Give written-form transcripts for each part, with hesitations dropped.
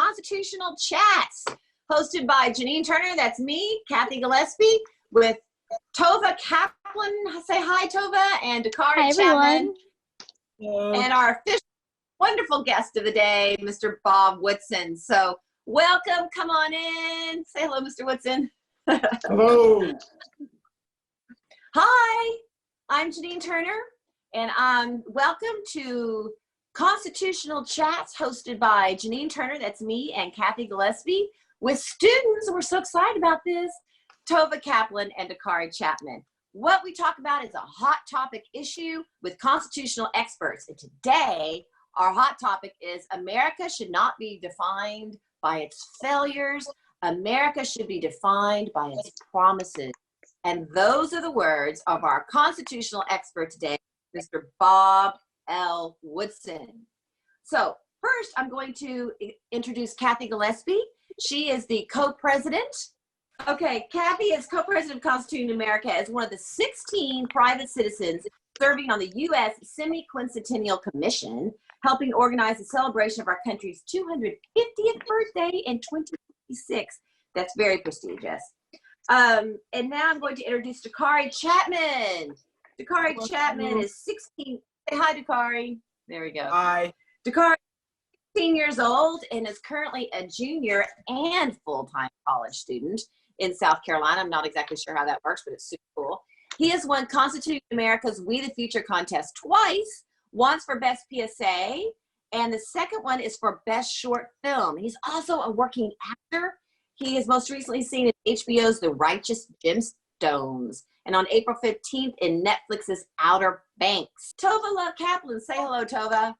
Constitutional Chats, hosted by Janine Turner, that's me, Cathy Gillespie, with Tova Kaplan, say hi Tova, and Dakare Chatman, and our official wonderful guest of the day, Mr. Bob Woodson. So welcome, come on in. Say hello, Mr. Woodson. Hello. Hi, I'm Janine Turner, and welcome to Constitutional Chats, hosted by Janine Turner, that's me, and Cathy Gillespie, with students. We're so excited about this. Tova Kaplan and Dakare Chatman. What we talk about is a hot topic issue with constitutional experts. And today, our hot topic is America should not be defined by its failures. America should be defined by its promises. And those are the words of our constitutional expert today, Mr. Bob L Woodson. So first, I'm going to introduce Cathy Gillespie. She is the co-president. Okay, Cathy is co-president of Constituting America as one of the 16 private citizens serving on the U.S. Semi-Quincentennial Commission, helping organize the celebration of our country's 250th birthday in 2026. That's very prestigious. And now I'm going to introduce Dakare Chatman. Dakare Chatman is 16. Say hi, Dakare. There we go. Hi. Dakare is 16 years old and is currently a junior and full-time college student in South Carolina. I'm not exactly sure how that works, but it's super cool. He has won Constituting America's We the Future contest twice, once for Best PSA, and the second one is for Best Short Film. He's also a working actor. He is most recently seen in HBO's The Righteous Gemstones, and on April 15th in Netflix's Outer Banks. Tova Love Kaplan, say hello, Tova.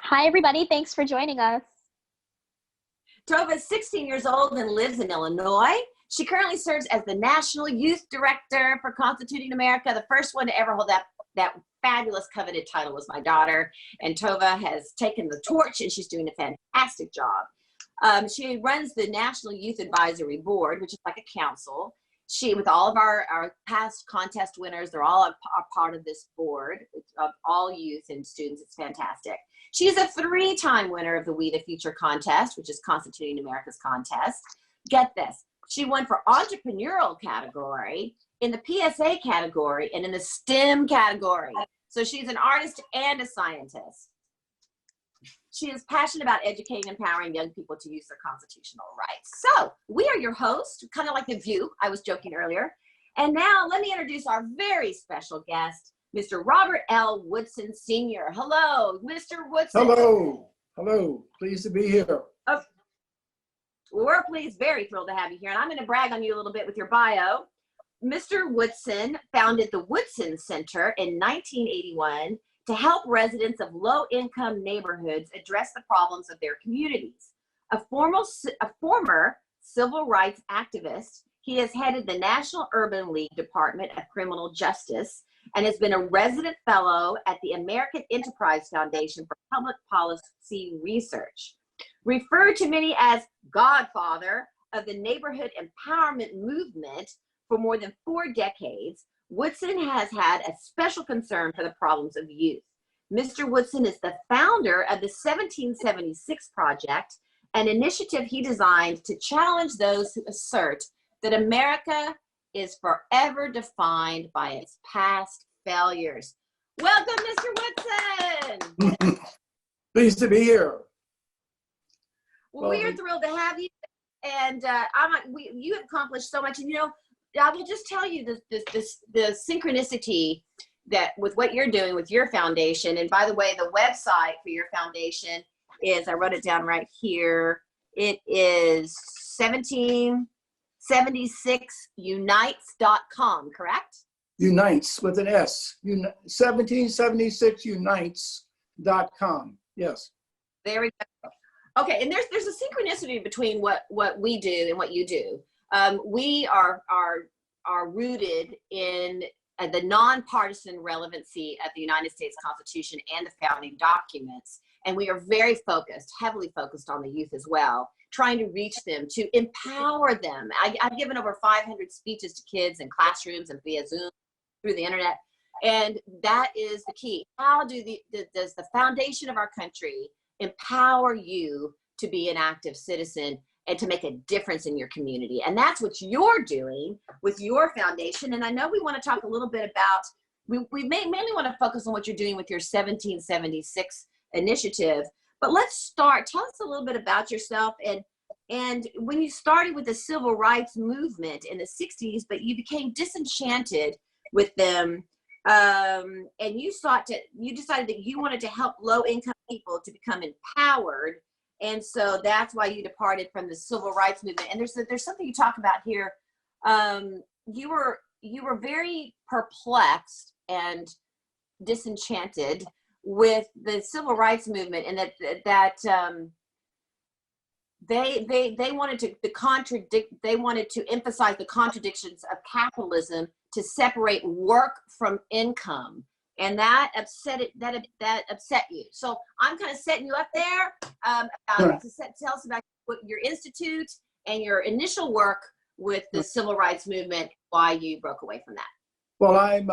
Hi, everybody. Thanks for joining us. Tova is 16 years old and lives in Illinois. She currently serves as the National Youth Director for Constituting America. The first one to ever hold that fabulous coveted title was my daughter, and Tova has taken the torch, and she's doing a fantastic job. She runs the National Youth Advisory Board, which is like a council. She, with all of our past contest winners, they're all a part of this board of all youth and students. It's fantastic. She is a 3-time winner of the We the Future contest, which is Constituting America's contest. Get this. She won for entrepreneurial category, in the PSA category, and in the STEM category. So she's an artist and a scientist. She is passionate about educating and empowering young people to use their constitutional rights. So we are your host, kind of like The View. I was joking earlier. And now let me introduce our very special guest, Mr. Robert L. Woodson, Sr. Hello, Mr. Woodson. Hello. Hello. Pleased to be here. We're pleased, very thrilled to have you here. And I'm going to brag on you a little bit with your bio. Mr. Woodson founded the Woodson Center in 1981 to help residents of low-income neighborhoods address the problems of their communities. A former civil rights activist, he has headed the National Urban League Department of Criminal Justice and has been a resident fellow at the American Enterprise Foundation for Public Policy Research. Referred to many as godfather of the neighborhood empowerment movement for more than 4 decades, Woodson has had a special concern for the problems of youth. Mr. Woodson is the founder of the 1776 Project, an initiative he designed to challenge those who assert that America is forever defined by its past failures. Welcome, Mr. Woodson. Pleased to be here. Well, we are thrilled to have you, and you have accomplished so much. And you know, I will just tell you the synchronicity that with what you're doing with your foundation. And by the way, the website for your foundation is, I wrote it down right here. It is 1776unites.com, correct? Unites with an S. 1776unites.com. Yes. There we go. Okay, and there's a synchronicity between what we do and what you do. We are rooted in the nonpartisan relevancy of the United States Constitution and the founding documents, and we are very focused, heavily focused on the youth as well, trying to reach them, to empower them. I've given over 500 speeches to kids in classrooms and via Zoom, through the internet, and that is the key. How does the foundation of our country empower you to be an active citizen and to make a difference in your community. And that's what you're doing with your foundation. And I know we want to talk a little bit about, we mainly want to focus on what you're doing with your 1776 initiative, but let's start. Tell us a little bit about yourself and when you started with the civil rights movement in the 60s, but you became disenchanted with them, and you decided that you wanted to help low-income people to become empowered, and so that's why you departed from the civil rights movement. And there's something you talk about here. You were very perplexed and disenchanted with the civil rights movement, and that they wanted to emphasize the contradictions of capitalism to separate work from income, and that upset you. So I'm kind of setting you up there. Tell us about your institute and your initial work with the civil rights movement, why you broke away from that. Well, I'm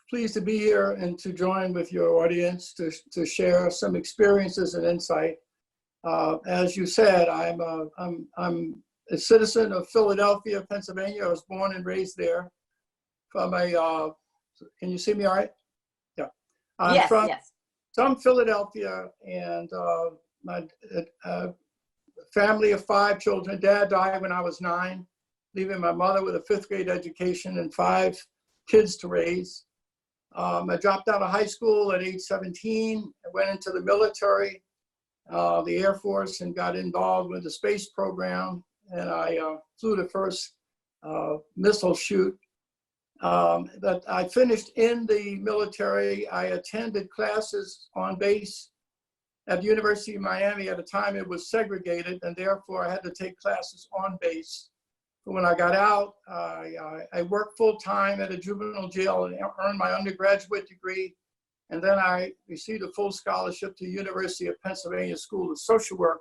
pleased to be here and to join with your audience to share some experiences and insight. As you said, I'm a citizen of Philadelphia, Pennsylvania. I was born and raised there. Can you see me all right? Yeah. I'm from Philadelphia, and my family of 5 children. Dad died when I was 9, leaving my mother with a 5th grade education and 5 kids to raise. I dropped out of high school at age 17. I went into the military, the Air Force, and got involved with the space program. And I flew the first missile shoot. But I finished in the military. I attended classes on base at the University of Miami. At the time, it was segregated, and therefore I had to take classes on base. But when I got out, I worked full-time at a juvenile jail and earned my undergraduate degree. And then I received a full scholarship to the University of Pennsylvania School of Social Work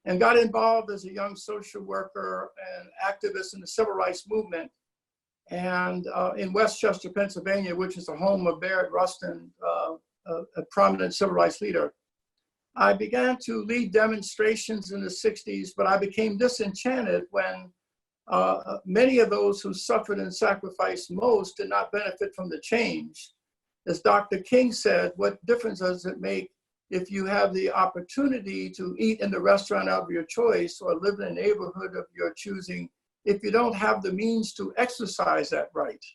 and got involved as a young social worker and activist in the civil rights movement. And in Westchester, Pennsylvania, which is the home of Barrett Rustin, a prominent civil rights leader, I began to lead demonstrations in the 60s, but I became disenchanted when many of those who suffered and sacrificed most did not benefit from the change. As Dr. King said, what difference does it make if you have the opportunity to eat in the restaurant of your choice or live in a neighborhood of your choosing if you don't have the means to exercise that right?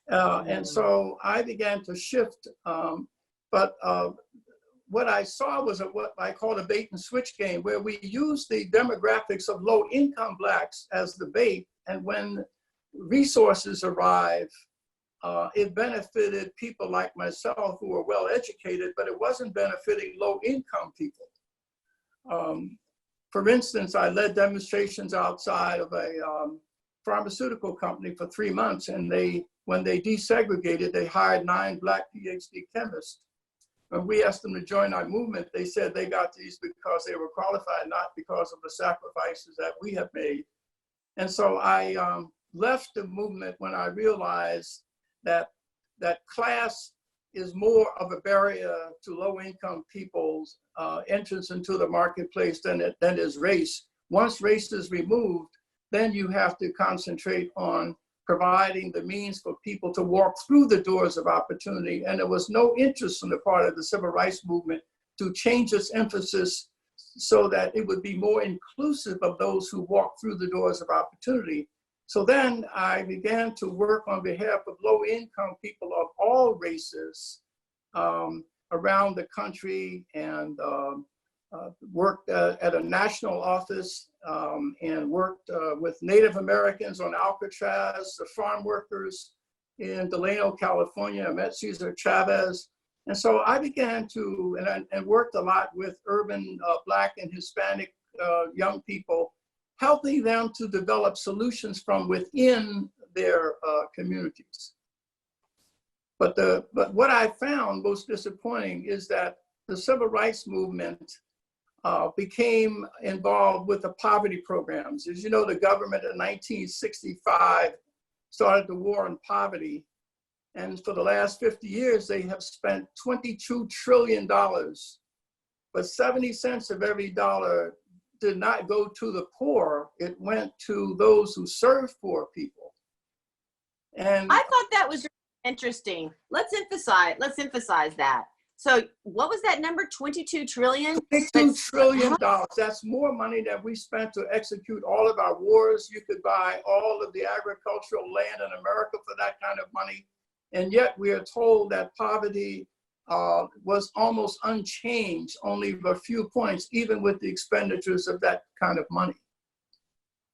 And so I began to shift, but what I saw was what I call a bait and switch game, where we use the demographics of low-income Blacks as the bait, and when resources arrive, it benefited people like myself who were well-educated, but it wasn't benefiting low-income people. For instance, I led demonstrations outside of a pharmaceutical company for 3 months, and when they desegregated, they hired 9 Black PhD chemists. When we asked them to join our movement, they said they got these because they were qualified, not because of the sacrifices that we have made. And so I left the movement when I realized that class is more of a barrier to low-income people's entrance into the marketplace than is race. Once race is removed, then you have to concentrate on providing the means for people to walk through the doors of opportunity. And there was no interest on the part of the civil rights movement to change its emphasis so that it would be more inclusive of those who walk through the doors of opportunity. So then I began to work on behalf of low-income people of all races around the country, and worked at a national office and worked with Native Americans on Alcatraz, the farm workers in Delano, California. I met Cesar Chavez. And so I began to, and worked a lot with urban Black and Hispanic young people, helping them to develop solutions from within their communities. But what I found most disappointing is that the civil rights movement became involved with the poverty programs. As you know, the government in 1965 started the war on poverty. And for the last 50 years, they have spent $22 trillion. But but 70 cents of every dollar did not go to the poor. It went to those who served poor people. And I thought that was interesting. Let's emphasize that. So what was that number? 22 trillion? $22 trillion. That's more money than we spent to execute all of our wars. You could buy all of the agricultural land in America for that kind of money. And yet we are told that poverty was almost unchanged, only a few points, even with the expenditures of that kind of money.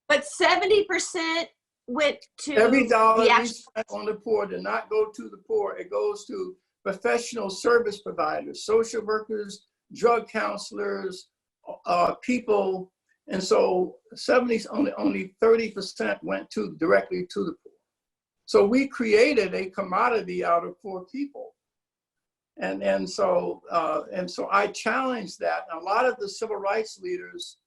But 70% went to every dollar we spent on the poor did not go to the poor. It goes to professional service providers, social workers, drug counselors, people. And so only 30% went directly to the poor. So we created a commodity out of poor people. And so I challenged that. A lot of the civil rights leaders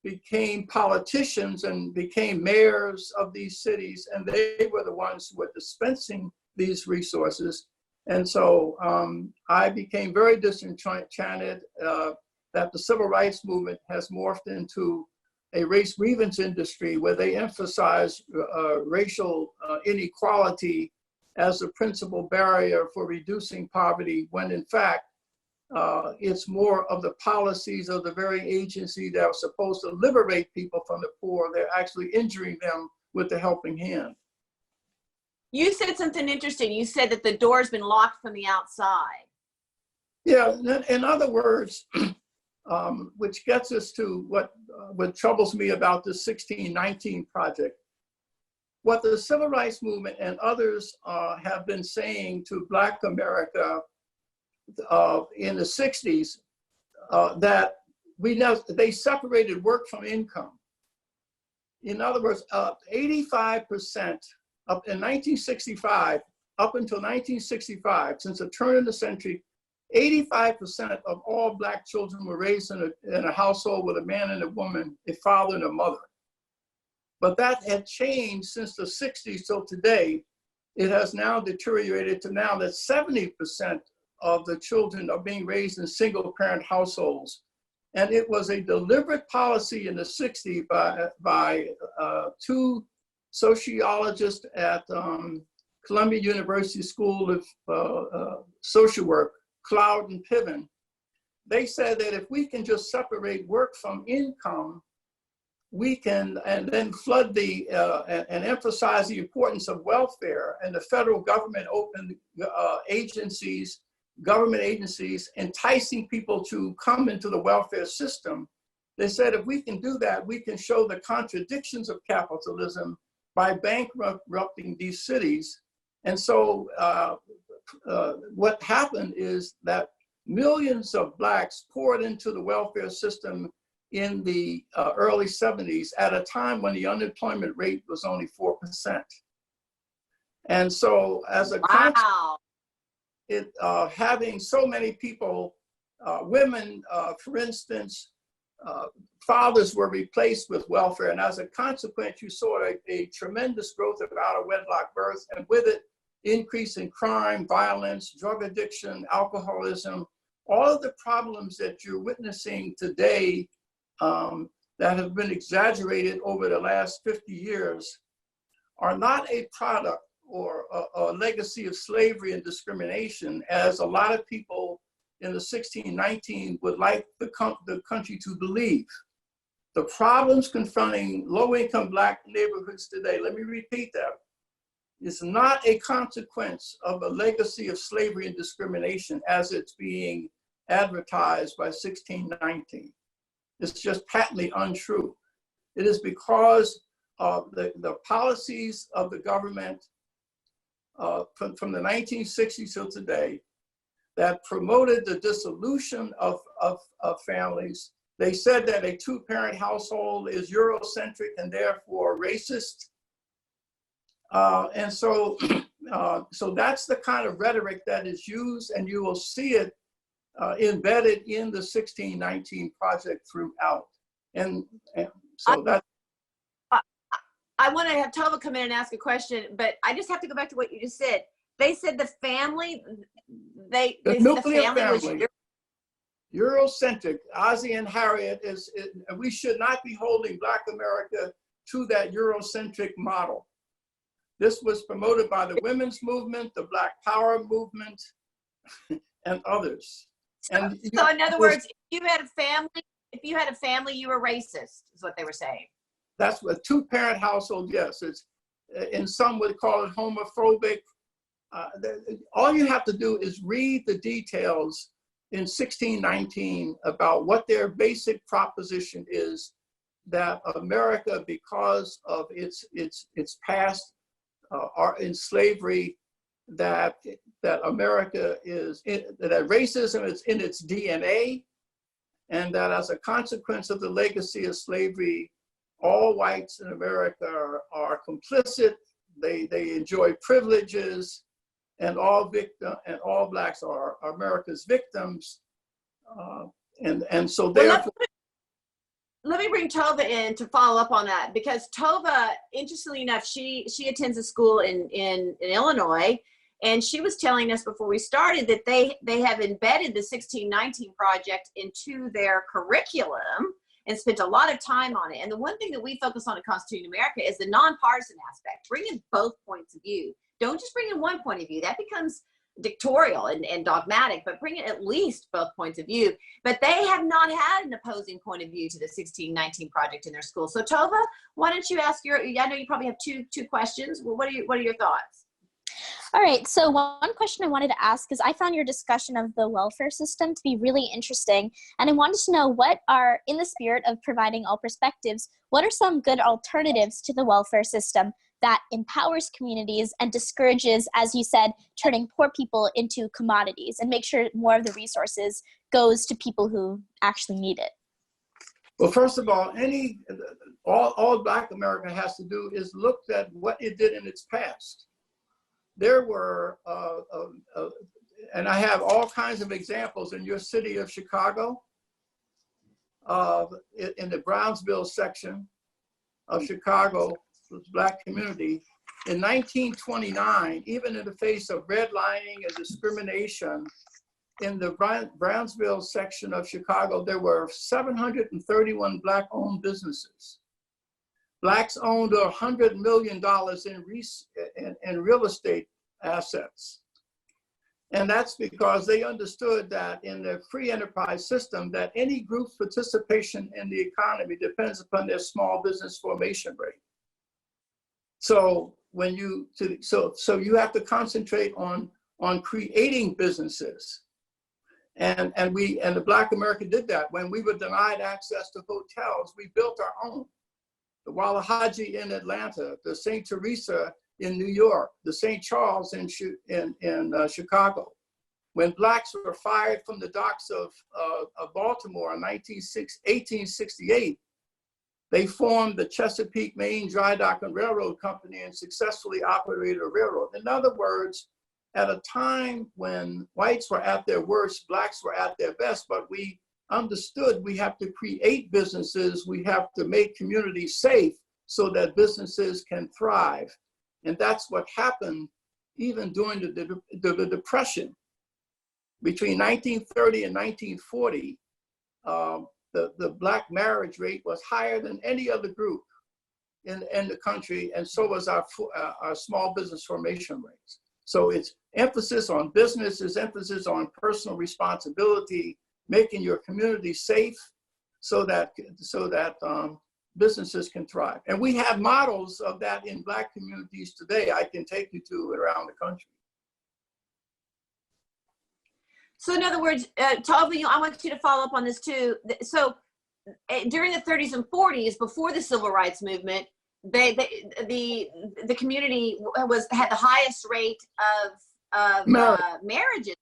became politicians and became mayors of these cities, and they were the ones who were dispensing these resources. And so I became very disenchanted that the civil rights movement has morphed into a race grievance industry where they emphasize racial inequality as the principal barrier for reducing poverty, when in fact, it's more of the policies of the very agency that are supposed to liberate people from the poor. They're actually injuring them with the helping hand. You said something interesting. You said that the door's been locked from the outside. Yeah, in other words, which gets us to what troubles me about the 1619 project. What the civil rights movement and others have been saying to Black America in the 60s, that we know they separated work from income. In other words, 85% up in 1965, up until 1965, since the turn of the century, 85% of all Black children were raised in a household with a man and a woman, a father and a mother. But that had changed since the 60s till today. It has now deteriorated to now that 70% of the children are being raised in single parent households. And it was a deliberate policy in the 60s by two sociologists at Columbia University School of Social Work, Cloud and Piven. They said that if we can just separate work from income, we can, and then flood and emphasize the importance of welfare, and the federal government opened government agencies, enticing people to come into the welfare system. They said if we can do that, we can show the contradictions of capitalism by bankrupting these cities. And so what happened is that millions of Blacks poured into the welfare system in the early 70s at a time when the unemployment rate was only 4%. And so as a consequence, having so many people, women, for instance, fathers were replaced with welfare. And as a consequence, you saw a tremendous growth of out-of-wedlock births, and with it, increase in crime, violence, drug addiction, alcoholism, all of the problems that you're witnessing today that have been exaggerated over the last 50 years are not a product or a legacy of slavery and discrimination, as a lot of people in the 1619 would like the country to believe. The problems confronting low-income Black neighborhoods today, let me repeat that, is not a consequence of a legacy of slavery and discrimination as it's being advertised by 1619. It's just patently untrue. It is because of the policies of the government from the 1960s till today that promoted the dissolution of families. They said that a two-parent household is Eurocentric and therefore racist. And so that's the kind of rhetoric that is used, and you will see it embedded in the 1619 project throughout. And so that. I want to have Tova come in and ask a question, but I just have to go back to what you just said. They said the family, the nuclear family. Eurocentric. Ozzie and Harriet we should not be holding Black America to that Eurocentric model. This was promoted by the women's movement, the Black Power movement, and others. And so in other words, if you had a family, you were racist, is what they were saying. That's a two-parent household, yes. It's, and some would call it homophobic. All you have to do is read the details in 1619 about what their basic proposition is, that America, because of its past are in slavery, that America that racism is in its DNA, and that as a consequence of the legacy of slavery, all whites in America are complicit. They enjoy privileges, and all blacks are America's victims, and so therefore. Let me bring Tova in to follow up on that, because Tova, interestingly enough, she attends a school in Illinois, and she was telling us before we started that they have embedded the 1619 project into their curriculum and spent a lot of time on it. And the one thing that we focus on in Constituting America is the nonpartisan aspect. Bring in both points of view. Don't just bring in one point of view. That becomes dictatorial and dogmatic, but bring in at least both points of view. But they have not had an opposing point of view to the 1619 project in their school. So Tova, why don't you ask I know you probably have two questions. Well, what are your thoughts? All right, so one question I wanted to ask is I found your discussion of the welfare system to be really interesting, and I wanted to know what are, in the spirit of providing all perspectives, what are some good alternatives to the welfare system that empowers communities and discourages, as you said, turning poor people into commodities, and make sure more of the resources goes to people who actually need it? Well, first of all, all Black America has to do is look at what it did in its past. There were, and I have all kinds of examples in your city of Chicago, in the Brownsville section of Chicago, Black community. In 1929, even in the face of redlining and discrimination, in the Brownsville section of Chicago, there were 731 Black-owned businesses. Blacks owned $100 million in real estate assets. And that's because they understood that in the free enterprise system, that any group's participation in the economy depends upon their small business formation rate. So so you have to concentrate on creating businesses. And the Black America did that. When we were denied access to hotels, we built our own. The Wallahaji in Atlanta, the St. Teresa in New York, the St. Charles in Chicago. When Blacks were fired from the docks of Baltimore in 1868, they formed the Chesapeake, Maine Dry Dock and Railroad Company and successfully operated a railroad. In other words, at a time when whites were at their worst, Blacks were at their best, but we understood we have to create businesses, we have to make communities safe so that businesses can thrive. And that's what happened even during the Depression. Between 1930 and 1940, the Black marriage rate was higher than any other group in the country, and so was our small business formation rates. So it's emphasis on business, it's emphasis on personal responsibility, making your community safe so that businesses can thrive. And we have models of that in Black communities today I can take you to around the country. So in other words, Tova, I want you to follow up on this too. So during the 30s and 40s, before the Civil Rights Movement, the community had the highest rate of marriages,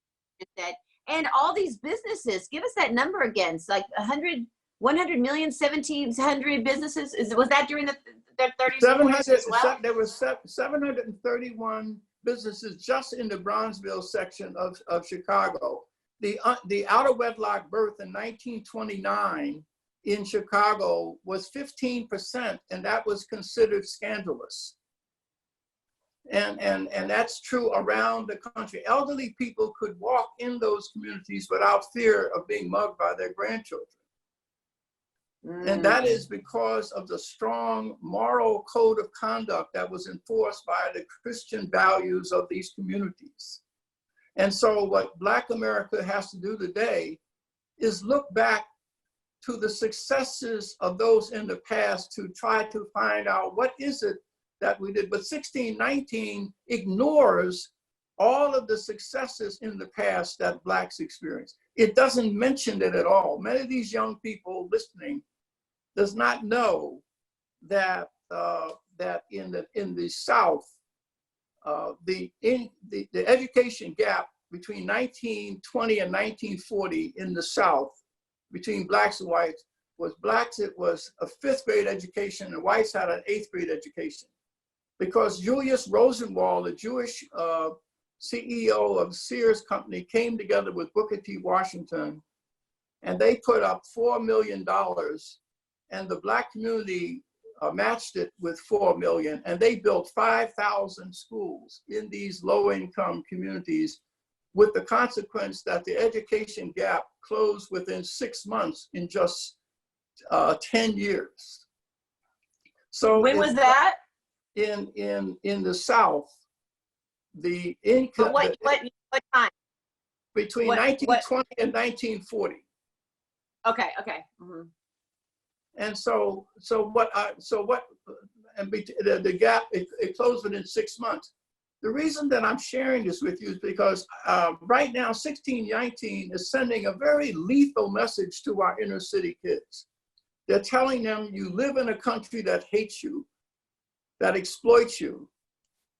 and all these businesses. Give us that number again. It's like 100 million, 1,700 businesses. Was that during the 30s and 40s as well? There were 731 businesses just in the Brownsville section of Chicago. The out of wedlock birth in 1929 in Chicago was 15%, and that was considered scandalous. And that's true around the country. Elderly people could walk in those communities without fear of being mugged by their grandchildren. And that is because of the strong moral code of conduct that was enforced by the Christian values of these communities. And so what Black America has to do today is look back to the successes of those in the past to try to find out what is it that we did. But 1619 ignores all of the successes in the past that Blacks experienced. It doesn't mention it at all. Many of these young people listening does not know that that in the South, the education gap between 1920 and 1940 in the South, between Blacks and whites, was Blacks, it was a 5th grade education, and whites had an 8th grade education. Because Julius Rosenwald, a Jewish CEO of Sears Company, came together with Booker T. Washington, and they put up $4 million, and the Black community matched it with $4 million, and they built 5,000 schools in these low-income communities, with the consequence that the education gap closed within 6 months in just 10 years. So when was that? In the South, the income What time? between 1920 and 1940. Okay. And the gap, it closed within 6 months. The reason that I'm sharing this with you is because right now, 1619 is sending a very lethal message to our inner city kids. They're telling them, you live in a country that hates you, that exploits you,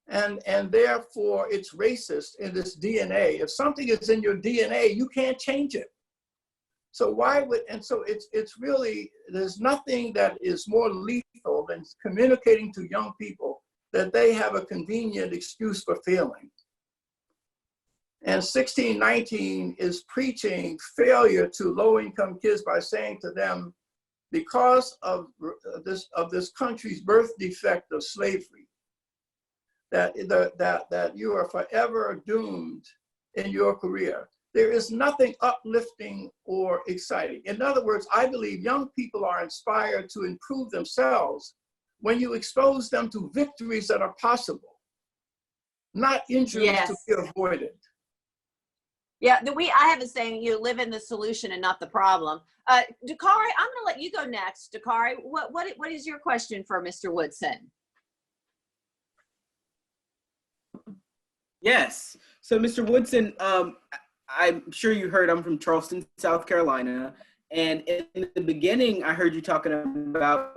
and therefore it's racist in this DNA. If something is in your DNA, you can't change it. So it's really, there's nothing that is more lethal than communicating to young people that they have a convenient excuse for failing. And 1619 is preaching failure to low-income kids by saying to them, because of this country's birth defect of slavery, that you are forever doomed in your career. There is nothing uplifting or exciting. In other words, I believe young people are inspired to improve themselves when you expose them to victories that are possible, not injuries to be avoided. Yeah, I have a saying, you live in the solution and not the problem. Dakare, I'm going to let you go next. Dakare, what is your question for Mr. Woodson? Yes. So, Mr. Woodson, I'm sure you heard I'm from Charleston, South Carolina. And in the beginning, I heard you talking about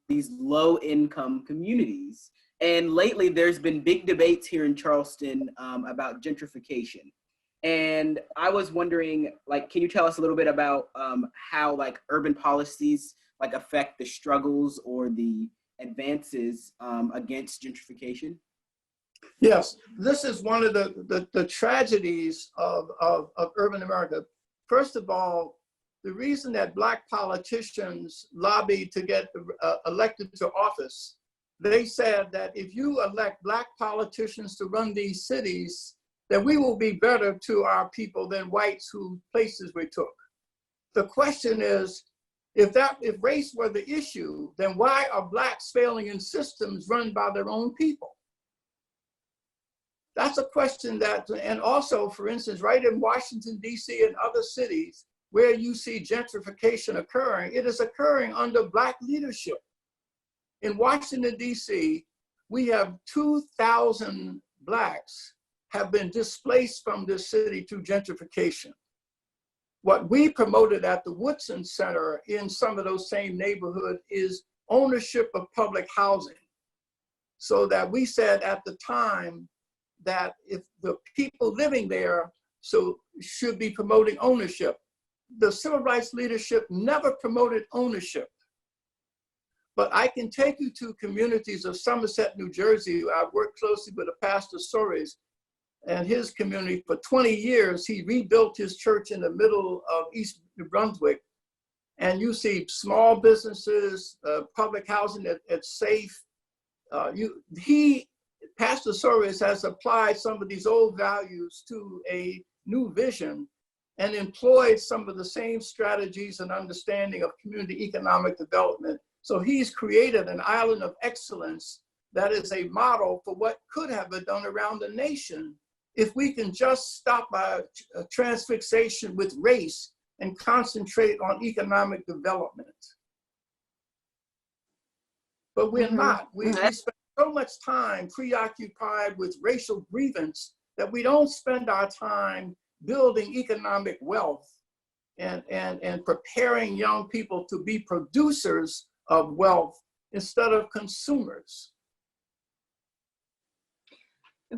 these low-income communities. And lately, there's been big debates here in Charleston about gentrification. And I was wondering, can you tell us a little bit about how urban policies affect the struggles or the advances against gentrification? Yes, this is one of the tragedies of urban America. First of all, the reason that Black politicians lobbied to get elected to office, they said that if you elect Black politicians to run these cities, that we will be better to our people than whites whose places we took. The question is, if race were the issue, then why are Blacks failing in systems run by their own people? That's a question and also, for instance, right in Washington, D.C. and other cities where you see gentrification occurring, it is occurring under Black leadership. In Washington, D.C., we have 2,000 Blacks have been displaced from this city through gentrification. What we promoted at the Woodson Center in some of those same neighborhoods is ownership of public housing. So that we said at the time that if the people living there should be promoting ownership. The civil rights leadership never promoted ownership. But I can take you to communities of Somerset, New Jersey. I've worked closely with Pastor Soares and his community for 20 years. He rebuilt his church in the middle of East New Brunswick. And you see small businesses, public housing that's safe. He Pastor Soros has applied some of these old values to a new vision and employed some of the same strategies and understanding of community economic development. So he's created an island of excellence that is a model for what could have been done around the nation if we can just stop our transfixation with race and concentrate on economic development. But we're not. We spend so much time preoccupied with racial grievance that we don't spend our time building economic wealth and preparing young people to be producers of wealth instead of consumers.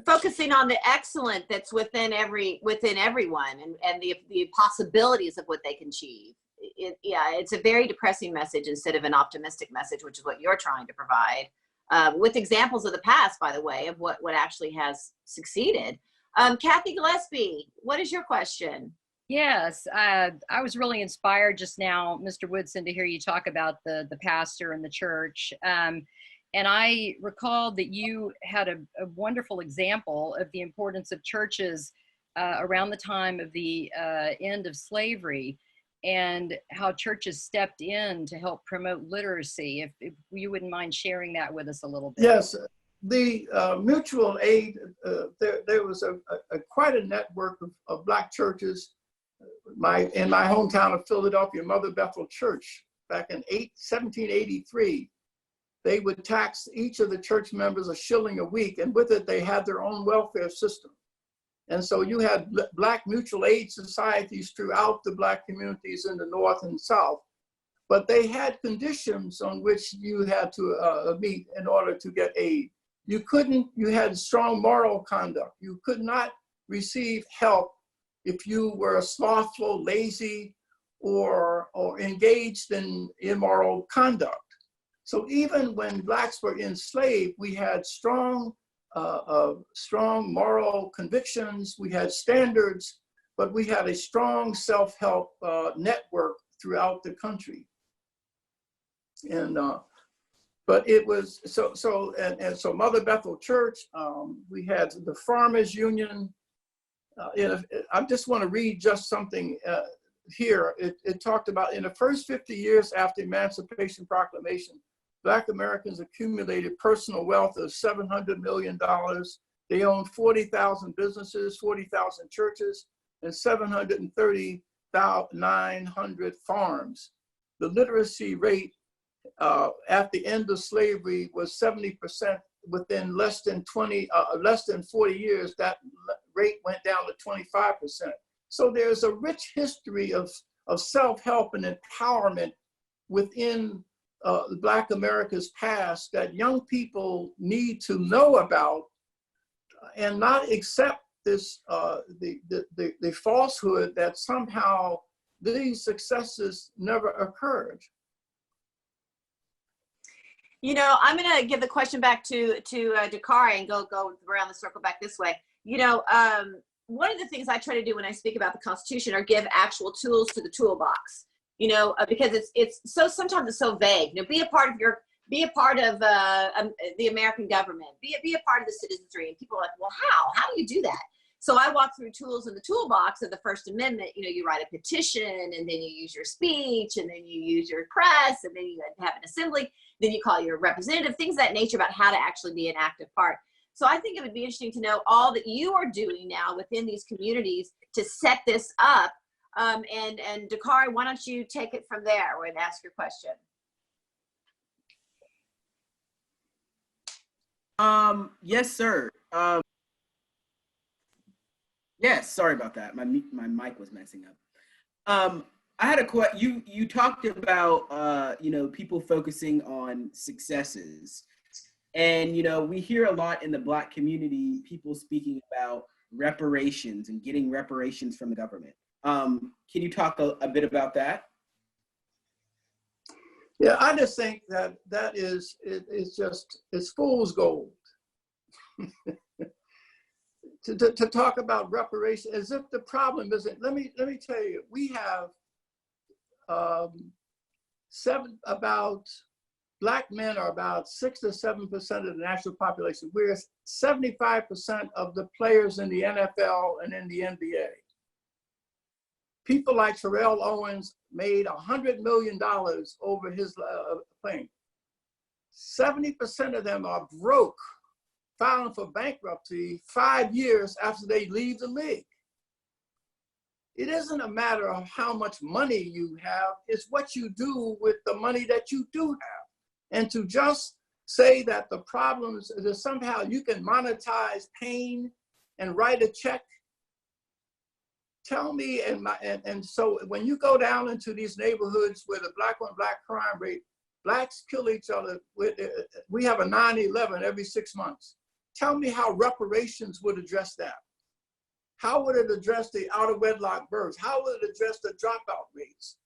Focusing on the excellent that's within everyone and the possibilities of what they can achieve. It's a very depressing message instead of an optimistic message, which is what you're trying to provide, with examples of the past, by the way, of what actually has succeeded. Cathy Gillespie, what is your question? Yes, I was really inspired just now, Mr. Woodson, to hear you talk about the pastor and the church. And I recalled that you had a wonderful example of the importance of churches around the time of the end of slavery, and how churches stepped in to help promote literacy. If you wouldn't mind sharing that with us a little bit. Yes, the mutual aid, there was quite a network of Black churches. In my hometown of Philadelphia, Mother Bethel Church, back in 1783, they would tax each of the church members a shilling a week, and with it, they had their own welfare system. And so you had Black mutual aid societies throughout the Black communities in the North and South, but they had conditions on which you had to meet in order to get aid. You had strong moral conduct. You could not receive help if you were slothful, lazy, or engaged in immoral conduct. So even when Blacks were enslaved, we had strong moral convictions, we had standards, but we had a strong self-help network throughout the country. And but it was so Mother Bethel Church, we had the Farmers Union. I just want to read just something here. It talked about in the first 50 years after Emancipation Proclamation, Black Americans accumulated personal wealth of $700 million. They owned 40,000 businesses, 40,000 churches, and 730,900 farms. The literacy rate at the end of slavery was 70%. Within less than 40 years, that rate went down to 25%. So there's a rich history of self-help and empowerment within Black America's past that young people need to know about and not accept this the falsehood that somehow these successes never occurred. You know, I'm going to give the question back to Dakare and go around the circle back this way. You know, one of the things I try to do when I speak about the Constitution are give actual tools to the toolbox. You know, because it's so sometimes it's so vague. You know, be a part of the American government. Be a part of the citizenry. And people are like, well, how do you do that? So I walk through tools in the toolbox of the First Amendment. You know, you write a petition, and then you use your speech, and then you use your press, and then you have an assembly. Then you call your representative. Things of that nature about how to actually be an active part. So I think it would be interesting to know all that you are doing now within these communities to set this up. And Dakare, why don't you take it from there and ask your question? Yes, sir. Yes, sorry about that. My mic was messing up. I had a question. You talked about you know, people focusing on successes, and you know, we hear a lot in the Black community people speaking about reparations and getting reparations from the government. Can you talk a bit about that? Yeah, I just think that is it's fool's gold. to talk about reparations as if the problem isn't. Let me tell you, we have about Black men are about 6 to 7% of the national population. We're 75% of the players in the NFL and in the NBA. People like Terrell Owens made $100 million over his playing. 70% of them are broke, filing for bankruptcy 5 years after they leave the league. It isn't a matter of how much money you have, it's what you do with the money that you do have. And to just say that the problems, that somehow you can monetize pain and write a check, tell me, and so when you go down into these neighborhoods where the black on black crime rate, blacks kill each other, we have a 9/11 every 6 months. Tell me how reparations would address that. How would it address the out of wedlock births? How would it address the dropout rates?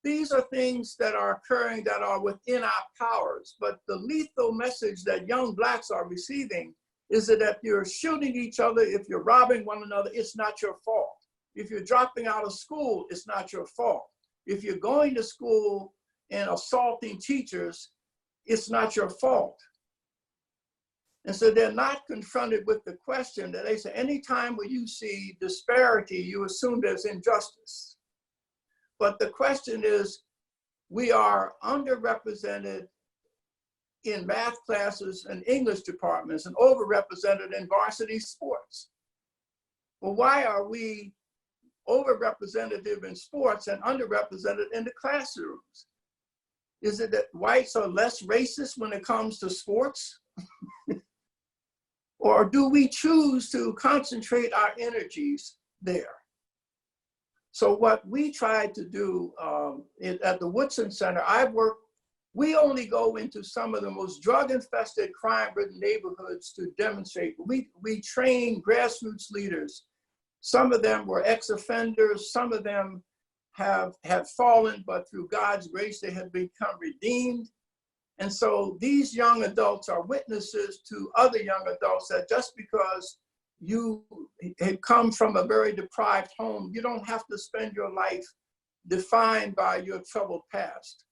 These are things that are occurring that are within our powers, but the lethal message that young blacks are receiving is that if you're shooting each other, if you're robbing one another, it's not your fault. If you're dropping out of school, it's not your fault. If you're going to school and assaulting teachers, it's not your fault. And so they're not confronted with the question that they say, anytime when you see disparity, you assume there's injustice. But the question is, we are underrepresented in math classes and English departments and overrepresented in varsity sports. Well, why are we overrepresented in sports and underrepresented in the classrooms? Is it that whites are less racist when it comes to sports? Or do we choose to concentrate our energies there? So what we tried to do at the Woodson Center, we only go into some of the most drug-infested, crime-ridden neighborhoods to demonstrate. We train grassroots leaders. Some of them were ex-offenders, some of them have fallen, but through God's grace, they have become redeemed. And so these young adults are witnesses to other young adults that just because you had come from a very deprived home, you don't have to spend your life defined by your troubled past.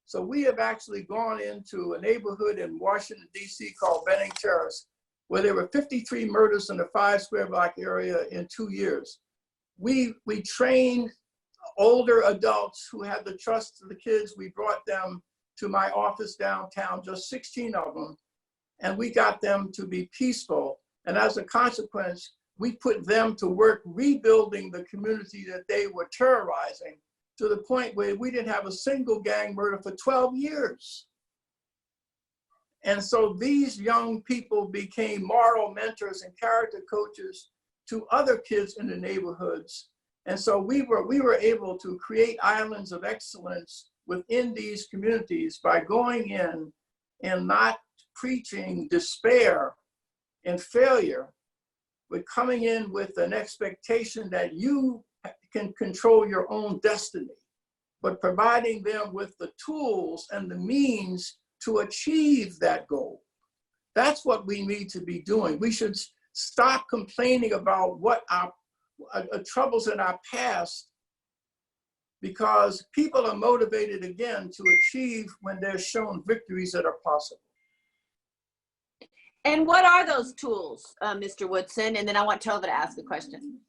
So we have actually gone into a neighborhood in Washington, D.C. called Benning Terrace, where there were 53 murders in the 5 square block area in 2 years. We trained older adults who had the trust of the kids. We brought them to my office downtown, just 16 of them, and we got them to be peaceful. And as a consequence, we put them to work rebuilding the community that they were terrorizing, to the point where we didn't have a single gang murder for 12 years. And so these young people became moral mentors and character coaches to other kids in the neighborhoods. And so we were able to create islands of excellence within these communities by going in and not preaching despair and failure, but coming in with an expectation that you can control your own destiny, but providing them with the tools and the means to achieve that goal. That's what we need to be doing. We should stop complaining about what our troubles in our past, because people are motivated again to achieve when they're shown victories that are possible. And what are those tools, Mr. Woodson? And then I want Tova to ask a question.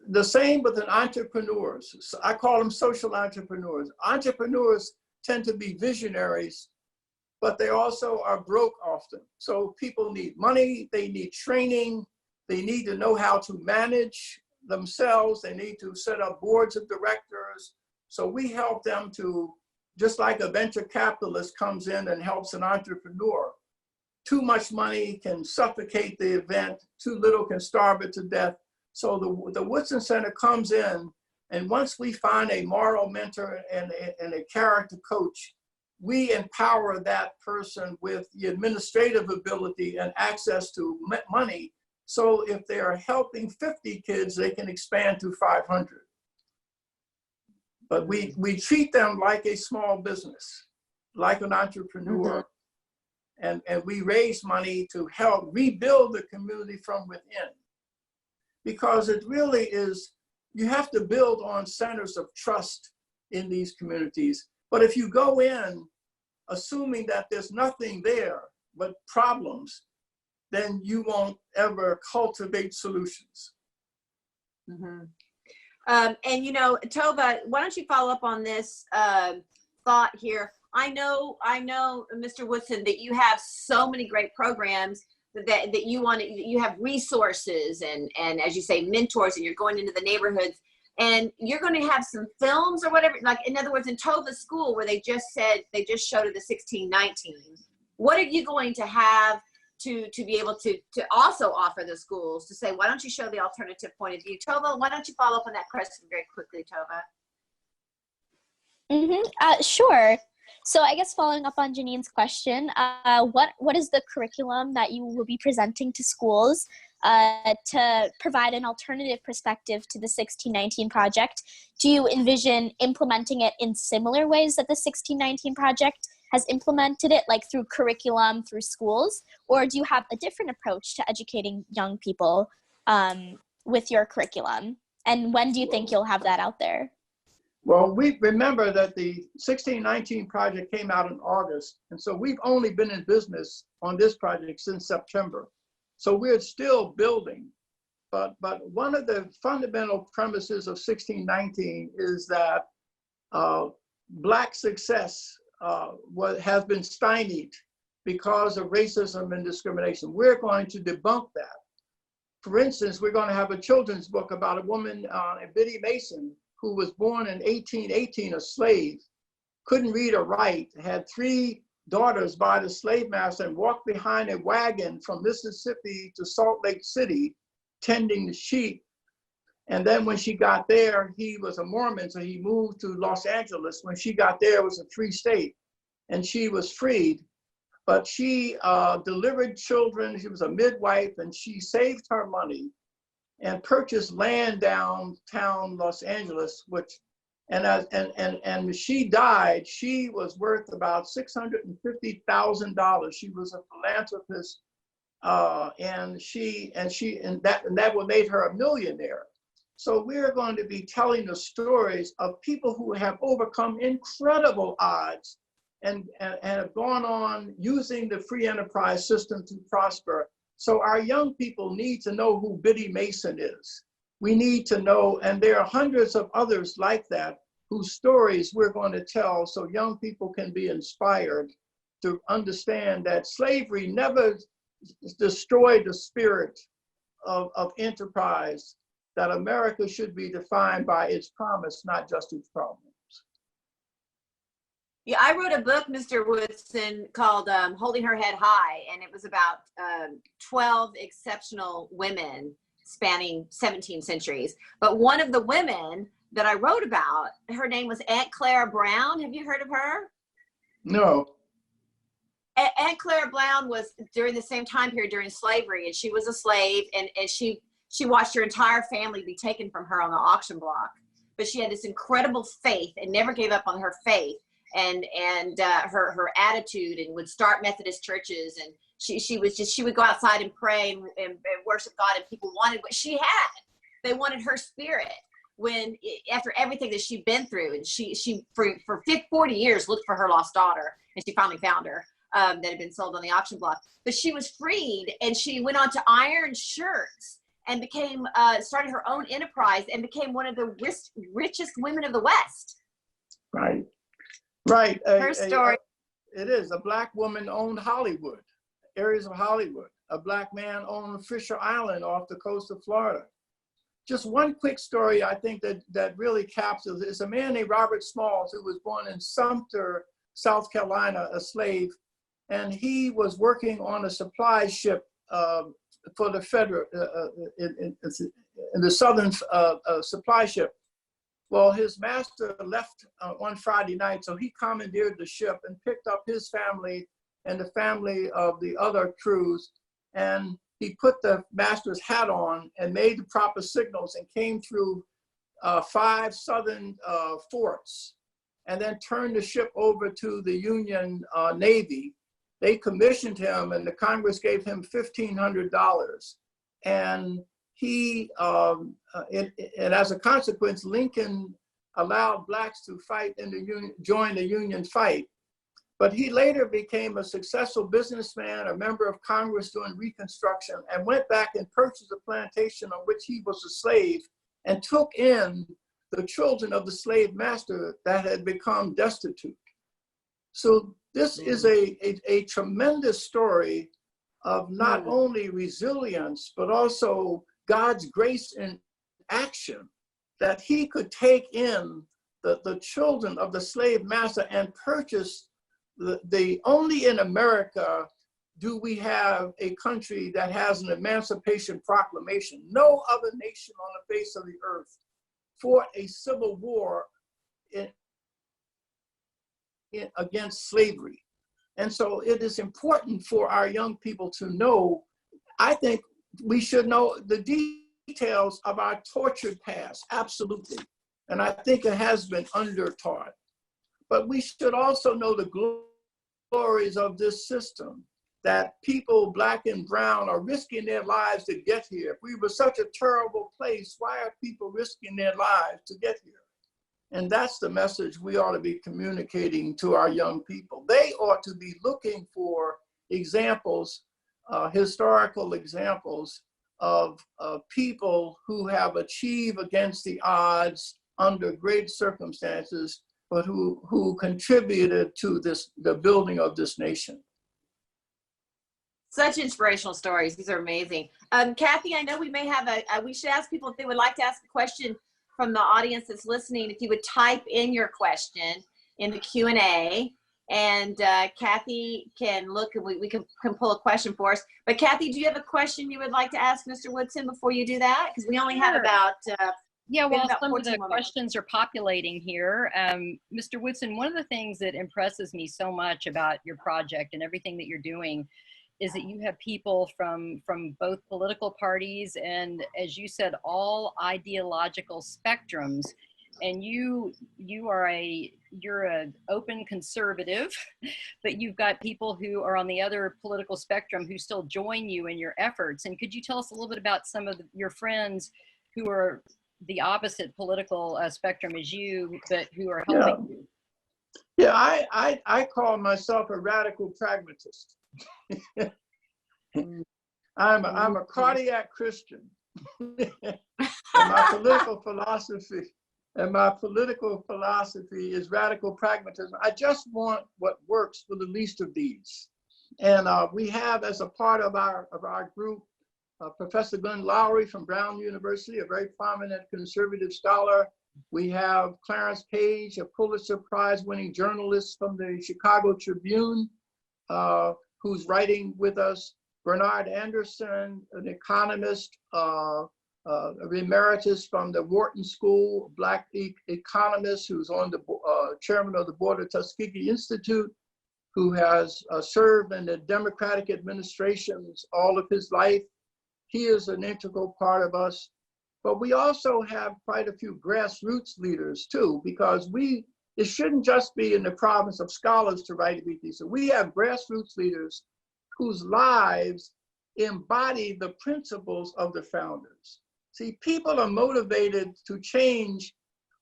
The same with entrepreneurs. So I call them social entrepreneurs. Entrepreneurs tend to be visionaries, but they also are broke often. So people need money, they need training, they need to know how to manage themselves, they need to set up boards of directors. So we help them to, just like a venture capitalist comes in and helps an entrepreneur. Too much money can suffocate the event, too little can starve it to death. So the Woodson Center comes in, and once we find a moral mentor and a character coach, we empower that person with the administrative ability and access to money. So if they are helping 50 kids, they can expand to 500. But we treat them like a small business, like an entrepreneur. Mm-hmm. And we raise money to help rebuild the community from within. Because it really is, you have to build on centers of trust in these communities. But if you go in assuming that there's nothing there but problems, then you won't ever cultivate solutions. Mm-hmm. And you know, Tova, why don't you follow up on this thought here? I know, Mr. Woodson, that you have so many great programs that you want. You have resources and as you say, mentors, and you're going into the neighborhoods, and you're going to have some films or whatever. Like, in other words, in Tova's school, where they just showed the 1619. What are you going to have to be able to also offer the schools to say, why don't you show the alternative point of view? Tova, why don't you follow up on that question very quickly, Tova? Sure. So I guess following up on Janine's question, what is the curriculum that you will be presenting to schools to provide an alternative perspective to the 1619 project? Do you envision implementing it in similar ways that the 1619 project has implemented it, like through curriculum, through schools? Or do you have a different approach to educating young people with your curriculum? And when do you think you'll have that out there? Well, we remember that the 1619 project came out in August. And so we've only been in business on this project since September. So we're still building. But one of the fundamental premises of 1619 is that Black success has been stymied because of racism and discrimination. We're going to debunk that. For instance, we're going to have a children's book about a woman, Biddy Mason, who was born in 1818, a slave, couldn't read or write, had 3 daughters by the slave master, and walked behind a wagon from Mississippi to Salt Lake City, tending the sheep. And then when she got there, he was a Mormon, so he moved to Los Angeles. When she got there, it was a free state, and she was freed. But she delivered children. She was a midwife, and she saved her money and purchased land downtown Los Angeles, and she died. She was worth about $650,000. She was a philanthropist, and that would made her a millionaire. So we're going to be telling the stories of people who have overcome incredible odds and have gone on using the free enterprise system to prosper. So our young people need to know who Biddy Mason is. We need to know, and there are hundreds of others like that whose stories we're going to tell so young people can be inspired to understand that slavery never destroyed the spirit of enterprise, that America should be defined by its promise, not just its problems. Yeah, I wrote a book, Mr. Woodson, called Holding Her Head High, and it was about 12 exceptional women spanning 17 centuries. But one of the women that I wrote about, her name was Aunt Clara Brown. Have you heard of her? No. Aunt Clara Brown was during the same time period during slavery, and she was a slave, and she watched her entire family be taken from her on the auction block. But she had this incredible faith and never gave up on her faith. And her attitude, and would start Methodist churches, and she would go outside and pray and worship God, and people wanted what she had. They wanted her spirit after everything that she'd been through, and she for 40 years looked for her lost daughter, and she finally found her that had been sold on the auction block. But she was freed, and she went on to iron shirts and started her own enterprise and became one of the richest women of the West. Right. Right. Her story. It is. A Black woman owned Hollywood, areas of Hollywood. A Black man owned Fisher Island off the coast of Florida. Just one quick story I think that really captures it. It's a man named Robert Smalls who was born in Sumter, South Carolina, a slave. And he was working on a supply ship for the federal, in the southern supply ship. Well, his master left one Friday night, so he commandeered the ship and picked up his family and the family of the other crews. And he put the master's hat on and made the proper signals and came through 5 southern forts, and then turned the ship over to the Union Navy. They commissioned him, and the Congress gave him $1,500. And and as a consequence, Lincoln allowed Blacks to fight in the Union, join the Union fight. But he later became a successful businessman, a member of Congress during Reconstruction, and went back and purchased a plantation on which he was a slave and took in the children of the slave master that had become destitute. So this is a tremendous story of not only resilience, but also God's grace in action, that he could take in the children of the slave master and purchase only in America do we have a country that has an Emancipation Proclamation. No other nation on the face of the earth fought a civil war against slavery. And so it is important for our young people to know. I think we should know the details of our tortured past, absolutely. And I think it has been under-taught. But we should also know the glories of this system, that people, Black and brown, are risking their lives to get here. If we were such a terrible place, why are people risking their lives to get here? And that's the message we ought to be communicating to our young people. They ought to be looking for examples, historical examples of people who have achieved against the odds under great circumstances, but who contributed to the building of this nation. Such inspirational stories. These are amazing. Cathy, I know we may have we should ask people if they would like to ask a question from the audience that's listening, if you would type in your question in the Q&A, and Cathy can look, and we can pull a question for us. But Cathy, do you have a question you would like to ask Mr. Woodson before you do that? Because we only have about yeah, well, about some of the 14 questions are populating here. Mr. Woodson, one of the things that impresses me so much about your project and everything that you're doing is that you have people from both political parties and, as you said, all ideological spectrums. And you're an open conservative, but you've got people who are on the other political spectrum who still join you in your efforts. And could you tell us a little bit about some of your friends who are the opposite political spectrum as you, but who are helping you? Yeah, I call myself a radical pragmatist. I'm a cardiac Christian. And my political philosophy is radical pragmatism. I just want what works for the least of these. And we have, as a part of our group, Professor Glenn Lowry from Brown University, a very prominent conservative scholar. We have Clarence Page, a Pulitzer Prize-winning journalist from the Chicago Tribune, who's writing with us. Bernard Anderson, an economist, emeritus from the Wharton School, Black economist who's on the chairman of the board of Tuskegee Institute, who has served in the Democratic administrations all of his life. He is an integral part of us. But we also have quite a few grassroots leaders too, because it shouldn't just be in the province of scholars to write about these. So we have grassroots leaders whose lives embody the principles of the founders. See, people are motivated to change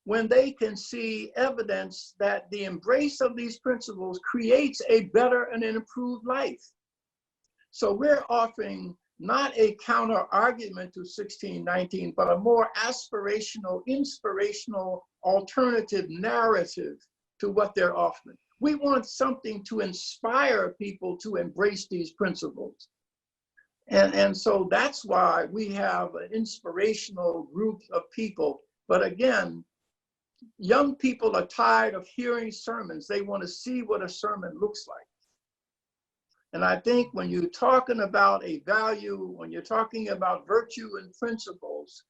when they can see evidence that the embrace of these principles creates a better and an improved life. So we're offering not a counter argument to 1619, but a more aspirational, inspirational, alternative narrative to what they're offering. We want something to inspire people to embrace these principles. And so that's why we have an inspirational group of people. But again, young people are tired of hearing sermons. They want to see what a sermon looks like. And I think when you're talking about a value, when you're talking about virtue and principles,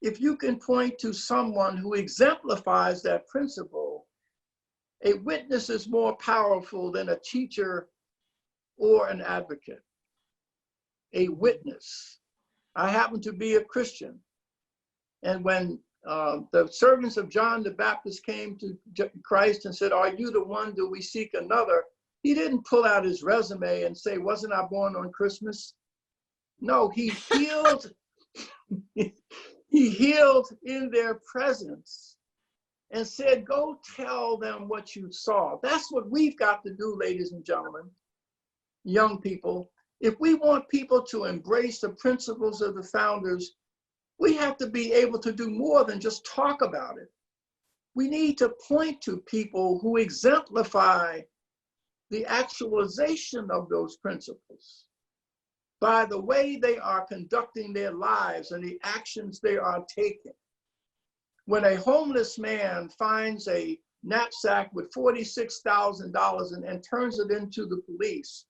if you can point to someone who exemplifies that principle, a witness is more powerful than a teacher or an advocate. A witness. I happen to be a Christian. And when the servants of John the Baptist came to Christ and said, "Are you the one? Do we seek another?" He didn't pull out his resume and say, "Wasn't I born on Christmas?" No, he healed. He healed in their presence. and said, go tell them what you saw. That's what we've got to do, ladies and gentlemen, young people. If we want people to embrace the principles of the founders, we have to be able to do more than just talk about it. We need to point to people who exemplify the actualization of those principles by the way they are conducting their lives and the actions they are taking. When a homeless man finds a knapsack with $46,000 and turns it into the police,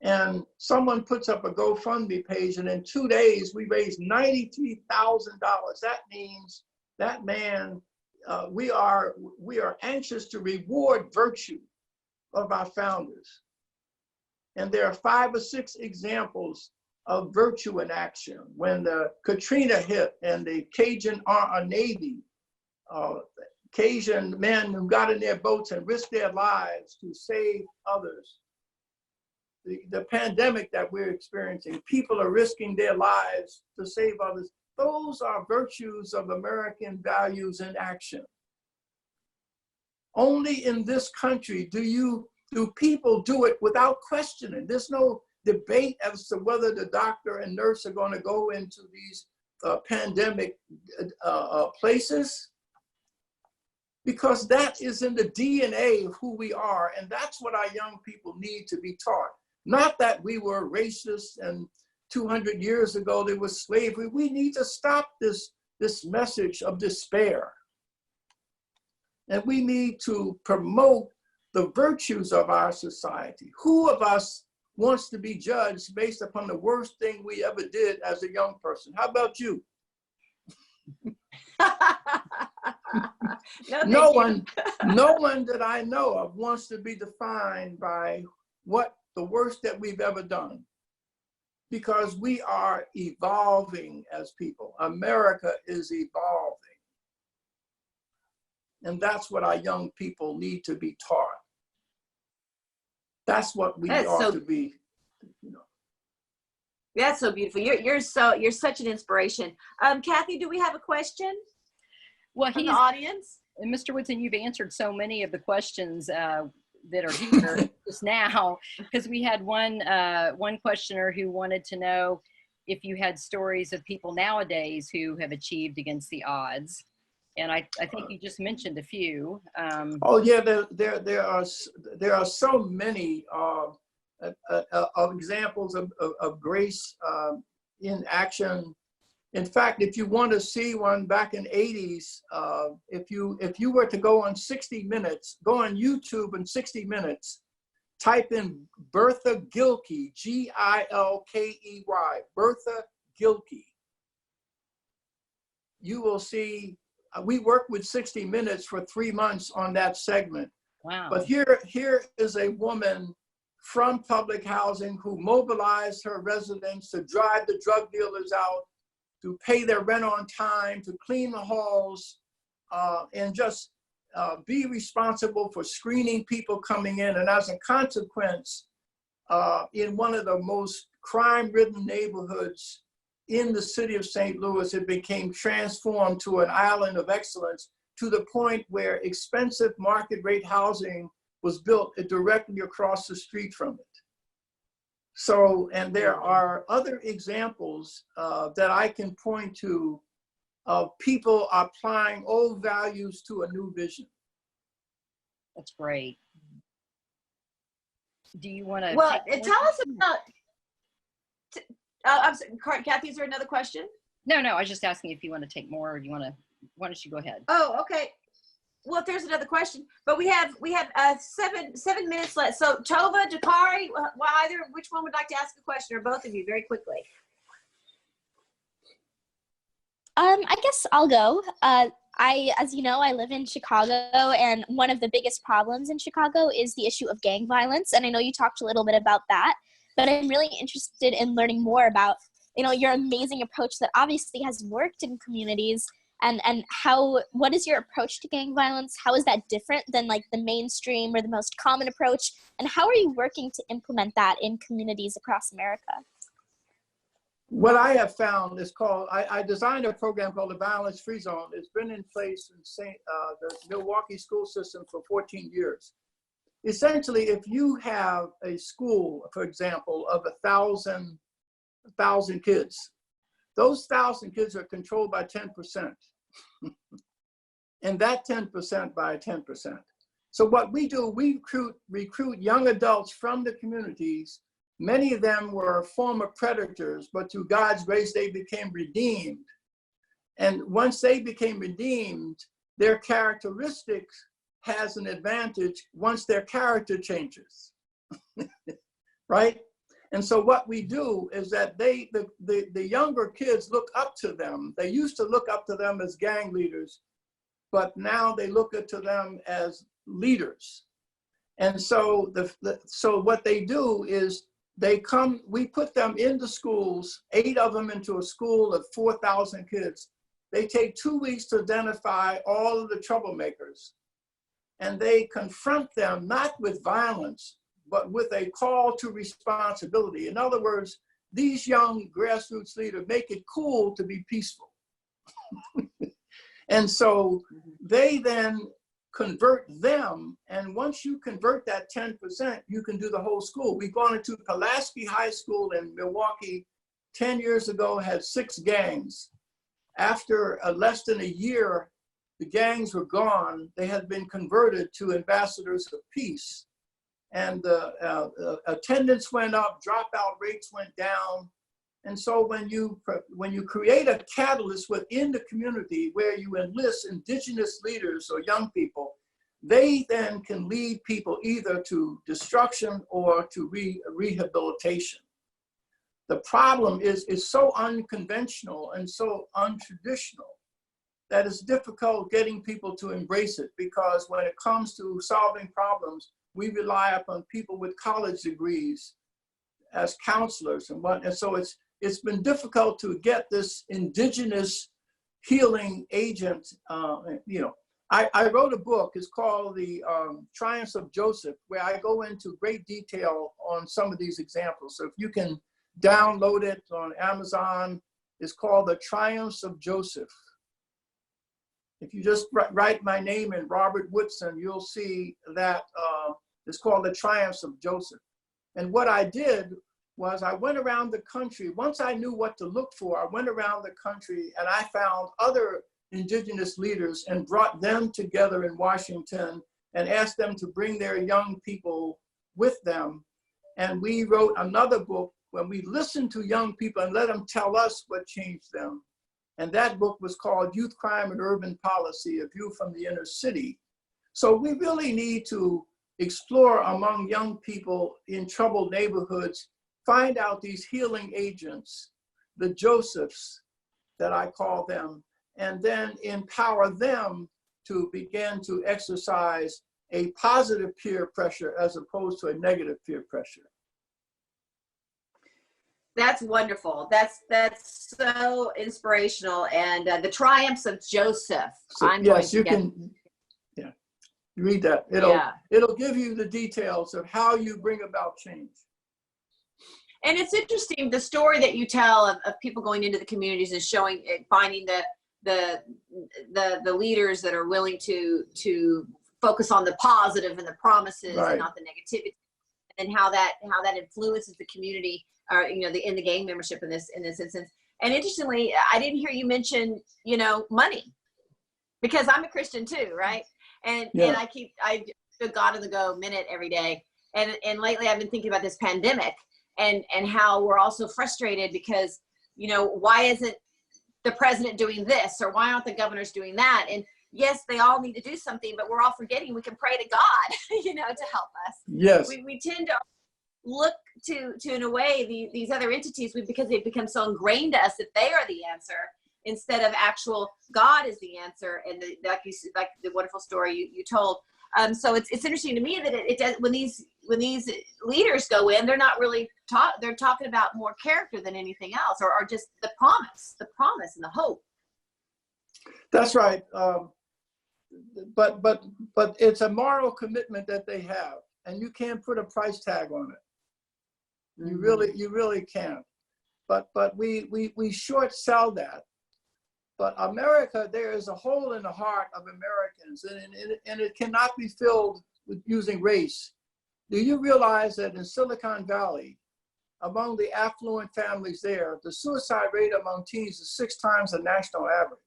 and someone puts up a GoFundMe page, and in 2 days we raised $93,000, that means that man, we are anxious to reward virtue of our founders. And there are 5 or 6 examples of virtue in action. When the Katrina hit and the Cajun Navy, Cajun men who got in their boats and risked their lives to save others. The pandemic that we're experiencing, people are risking their lives to save others. Those are virtues of American values in action. Only in this country do people do it without questioning. There's no debate as to whether the doctor and nurse are going to go into these pandemic places, because that is in the DNA of who we are, and that's what our young people need to be taught. Not that we were racist and 200 years ago there was slavery. We need to stop this message of despair. And we need to promote the virtues of our society. Who of us wants to be judged based upon the worst thing we ever did as a young person? How about you? No one that I know of wants to be defined by what the worst that we've ever done, because we are evolving as people. America is evolving. And that's what our young people need to be taught. That's what we ought to be, you know. That's so beautiful. You're such an inspiration. Cathy, do we have a question? Well, from the audience? Mr. Woodson, you've answered so many of the questions that are here just now, because we had one questioner who wanted to know if you had stories of people nowadays who have achieved against the odds. And I think you just mentioned a few. Oh yeah, there are so many examples of grace in action. In fact, if you want to see one back in 80s, if you were to go on 60 Minutes, go on YouTube in 60 Minutes, type in Bertha Gilkey, Gilkey, Bertha Gilkey. You will see, we worked with 60 Minutes for 3 months on that segment. Wow. But here is a woman from public housing who mobilized her residents to drive the drug dealers out, to pay their rent on time, to clean the halls, and just be responsible for screening people coming in. And as a consequence, in one of the most crime-ridden neighborhoods in the city of St. Louis, it became transformed to an island of excellence, to the point where expensive market rate housing was built directly across the street from it. So, and there are other examples that I can point to of people applying old values to a new vision. That's great. Do you want to? Well, tell us about. I'm sorry, Cathy, is there another question? No, I was just asking if you want to take more, or do you want to? Why don't you go ahead? Oh, okay. Well, if there's another question, but we have 7 minutes left. So Tova, Dakare, which one would like to ask a question, or both of you, very quickly? I guess I'll go. As you know, I live in Chicago, and one of the biggest problems in Chicago is the issue of gang violence. And I know you talked a little bit about that, but I'm really interested in learning more about, your amazing approach that obviously has worked in communities, and what is your approach to gang violence? How is that different than like the mainstream or the most common approach? And how are you working to implement that in communities across America? What I have found is called, I designed a program called the Violence Free Zone. It's been in place in the Milwaukee school system for 14 years. Essentially, if you have a school, for example, of 1,000 kids, those 1,000 kids are controlled by 10%. And that 10% by 10%. So what we do, we recruit young adults from the communities. Many of them were former predators, but through God's grace, they became redeemed. And once they became redeemed, their characteristics has an advantage once their character changes, right? And so what we do is that the younger kids look up to them. They used to look up to them as gang leaders, but now they look up to them as leaders. And so so what they do is we put them into schools, 8 of them into a school of 4,000 kids. They take 2 weeks to identify all of the troublemakers, and they confront them not with violence, but with a call to responsibility. In other words, these young grassroots leaders make it cool to be peaceful. And so they then convert them, and once you convert that 10%, you can do the whole school. We've gone into Pulaski High School in Milwaukee 10 years ago, had 6 gangs. After less than a year, the gangs were gone. They had been converted to ambassadors of peace. And the attendance went up, dropout rates went down. And so when you create a catalyst within the community where you enlist indigenous leaders or young people, they then can lead people either to destruction or to rehabilitation. The problem is it's so unconventional and so untraditional that it's difficult getting people to embrace it, because when it comes to solving problems, we rely upon people with college degrees as counselors and so it's been difficult to get this indigenous healing agent. I wrote a book, it's called The Triumphs of Joseph, where I go into great detail on some of these examples. So if you can download it on Amazon, it's called The Triumphs of Joseph. If you just write my name in, Robert Woodson, you'll see that it's called The Triumphs of Joseph. And what I did was I went around the country. Once I knew what to look for, I went around the country and I found other indigenous leaders and brought them together in Washington and asked them to bring their young people with them. And we wrote another book when we listened to young people and let them tell us what changed them. And that book was called Youth Crime and Urban Policy, A View from the Inner City. So we really need to explore among young people in troubled neighborhoods, find out these healing agents, the Josephs that I call them, and then empower them to begin to exercise a positive peer pressure as opposed to a negative peer pressure. That's wonderful. That's so inspirational. And the Triumphs of Joseph. So, yes, you can read that. It'll give you the details of how you bring about change. And it's interesting, the story that you tell of people going into the communities and finding the leaders that are willing to focus on the positive and the promises, right, and not the negativity, and how that influences the community, or in the gang membership in this instance. And interestingly, I didn't hear you mention money, because I'm a Christian too, right? And I do God on the go minute every day. And lately I've been thinking about this pandemic and how we're also frustrated because, why isn't the president doing this, or why aren't the governors doing that? And yes, they all need to do something, but we're all forgetting we can pray to God, to help us. Yes. We tend to look to in a way these other entities because they've become so ingrained to us that they are the answer, instead of actual God is the answer. And like the wonderful story you told. So it's interesting to me that it does, when these leaders go in, they're not really they're talking about more character than anything else, or just the promise and the hope. That's right. But it's a moral commitment that they have, and you can't put a price tag on it. You really can't. but we short sell that. But America, there is a hole in the heart of Americans, and it cannot be filled with using race. Do you realize that in Silicon Valley, among the affluent families there, the suicide rate among teens is 6 times the national average?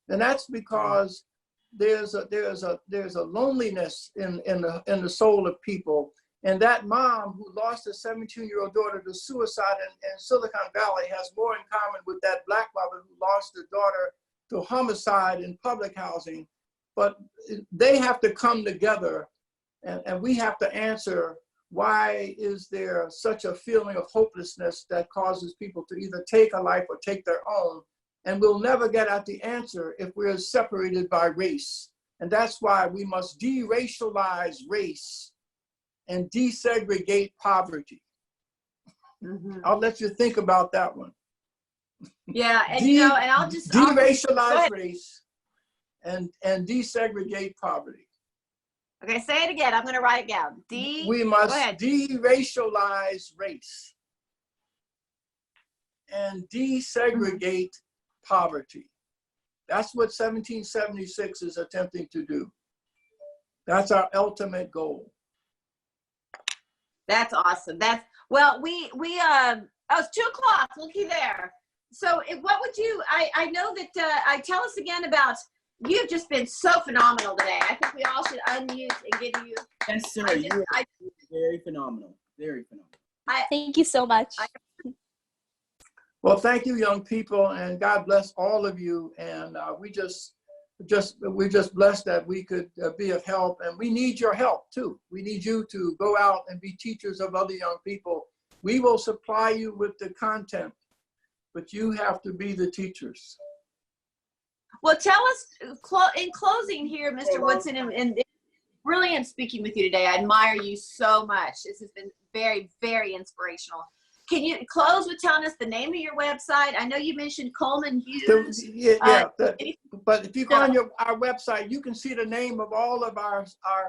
And that's because there's a loneliness in the soul of people. And that mom who lost a 17-year-old daughter to suicide in Silicon Valley has more in common with that Black mother who lost her daughter to homicide in public housing. But they have to come together, and we have to answer, why is there such a feeling of hopelessness that causes people to either take a life or take their own? And we'll never get at the answer if we're separated by race. And that's why we must de-racialize race and desegregate poverty. Mm-hmm. I'll let you think about that one. Yeah, and you know, and I'll just de-racialize race and desegregate poverty. Okay, say it again. I'm going to write it down. We must de-racialize race and desegregate poverty. That's what 1776 is attempting to do. That's our ultimate goal. That's awesome. Well, oh, it's 2 o'clock. Looky there. So what would you, I know that, tell us again about, you've just been so phenomenal today. I think we all should unmute and give you. Yes, sir. You're very phenomenal. Very phenomenal. Thank you so much. Well, thank you, young people, and God bless all of you. And we're just blessed that we could be of help, and we need your help too. We need you to go out and be teachers of other young people. We will supply you with the content, but you have to be the teachers. Well, tell us in closing here, Mr. Woodson, and brilliant speaking with you today. I admire you so much. This has been very, very inspirational. Can you close with telling us the name of your website? I know you mentioned Coleman Hughes. But if you go on our website, you can see the name of all of our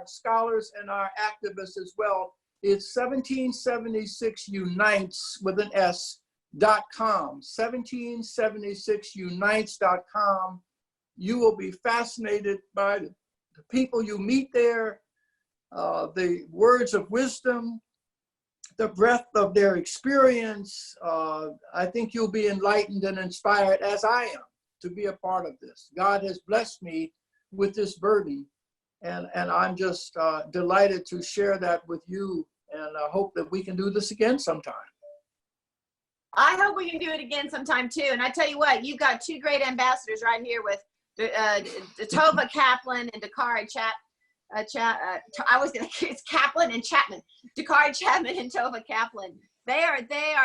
scholars and our activists as well. It's 1776unites with an S.com, 1776unites.com. You will be fascinated by the people you meet there, the words of wisdom, the breadth of their experience. I think you'll be enlightened and inspired, as I am, to be a part of this. God has blessed me with this burden, and I'm just delighted to share that with you, and I hope that we can do this again sometime. I hope we can do it again sometime too. And I tell you what, you've got 2 great ambassadors right here with Tova Kaplan and Dakare it's Kaplan and Chatman. Dakare Chatman and Tova Kaplan. They are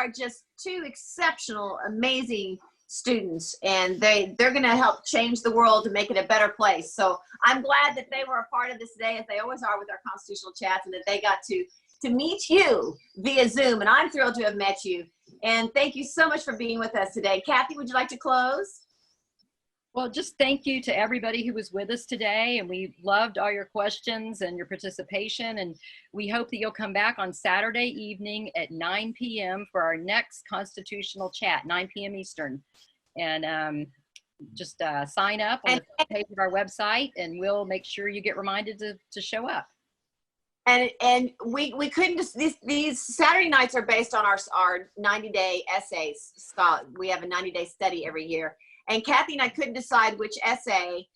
just 2 exceptional, amazing students, and they're going to help change the world to make it a better place. So I'm glad that they were a part of this today, as they always are with our constitutional chats, and that they got to meet you via Zoom. And I'm thrilled to have met you. And thank you so much for being with us today. Cathy, would you like to close? Well, just thank you to everybody who was with us today, and we loved all your questions and your participation, and we hope that you'll come back on Saturday evening at 9 p.m. for our next constitutional chat, 9 p.m. Eastern. And just sign up on the page of our website, and we'll make sure you get reminded to show up. And we couldn't just, these Saturday nights are based on our 90-day essays. We have a 90-day study every year. And Cathy and I couldn't decide which essay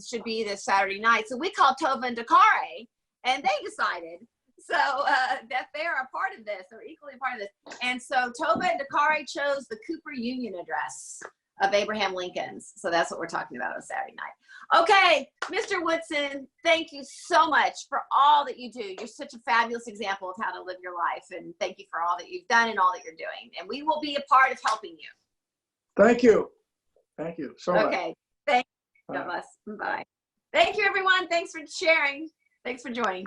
should be this Saturday night. So we called Tova and Dakare, and they decided that they're a part of this, or equally a part of this. And so Tova and Dakare chose the Cooper Union Address of Abraham Lincoln's. So that's what we're talking about on Saturday night. Okay, Mr. Woodson, thank you so much for all that you do. You're such a fabulous example of how to live your life. And thank you for all that you've done and all that you're doing. And we will be a part of helping you. Thank you. Thank you so much. Okay. Thank you. Bye. Thank you, everyone. Thanks for sharing. Thanks for joining.